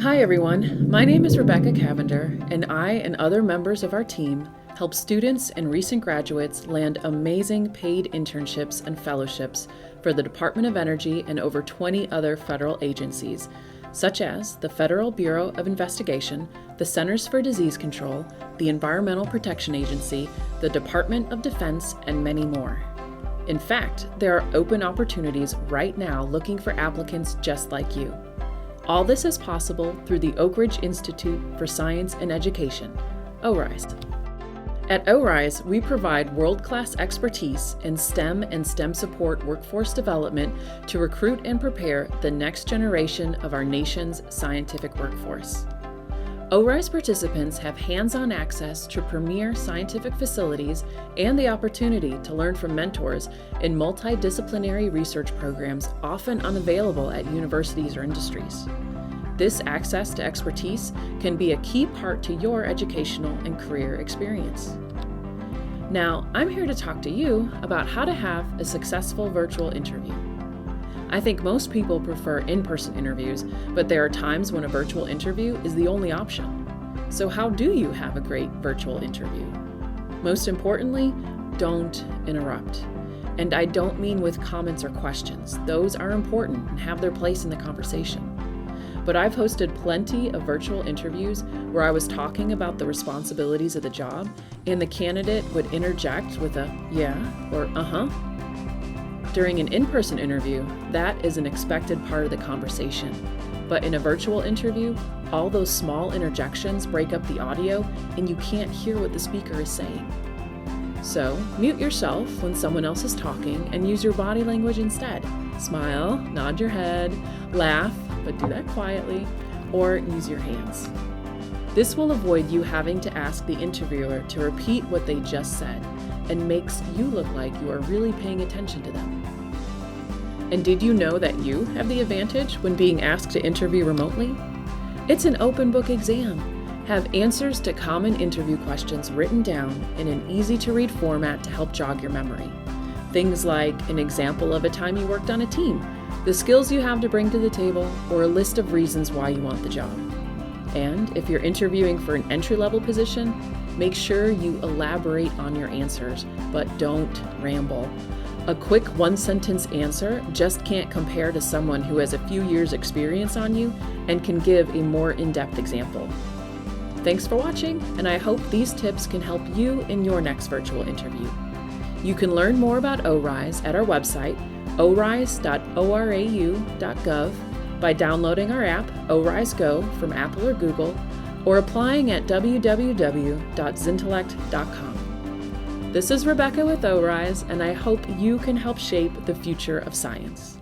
Hi everyone, my name is Rebecca Cavender, and I and other members of our team help students and recent graduates land amazing paid internships and fellowships for the Department of Energy and over 20 other federal agencies, such as the Federal Bureau of Investigation, the Centers for Disease Control, the Environmental Protection Agency, the Department of Defense, and many more. In fact, there are open opportunities right now looking for applicants just like you. All this is possible through the Oak Ridge Institute for Science and Education, ORISE. At ORISE, we provide world-class expertise in STEM and STEM support workforce development to recruit and prepare the next generation of our nation's scientific workforce. ORISE participants have hands-on access to premier scientific facilities and the opportunity to learn from mentors in multidisciplinary research programs often unavailable at universities or industries. This access to expertise can be a key part to your educational and career experience. Now, I'm here to talk to you about how to have a successful virtual interview. I think most people prefer in-person interviews, but there are times when a virtual interview is the only option. So how do you have a great virtual interview? Most importantly, don't interrupt. And I don't mean with comments or questions. Those are important and have their place in the conversation. But I've hosted plenty of virtual interviews where I was talking about the responsibilities of the job, and the candidate would interject with a yeah or uh-huh. During an in-person interview, that is an expected part of the conversation. But in a virtual interview, all those small interjections break up the audio and you can't hear what the speaker is saying. So, mute yourself when someone else is talking and use your body language instead. Smile, nod your head, laugh, but do that quietly, or use your hands. This will avoid you having to ask the interviewer to repeat what they just said, and makes you look like you are really paying attention to them. And did you know that you have the advantage when being asked to interview remotely? It's an open book exam. Have answers to common interview questions written down in an easy-to-read format to help jog your memory. Things like an example of a time you worked on a team, the skills you have to bring to the table, or a list of reasons why you want the job. And if you're interviewing for an entry-level position, make sure you elaborate on your answers, but don't ramble. A quick one-sentence answer just can't compare to someone who has a few years' experience on you and can give a more in-depth example. Thanks for watching, and I hope these tips can help you in your next virtual interview. You can learn more about ORISE at our website, orise.orau.gov, by downloading our app, ORISE Go, from Apple or Google, or applying at www.zintellect.com. This is Rebecca with ORISE, and I hope you can help shape the future of science.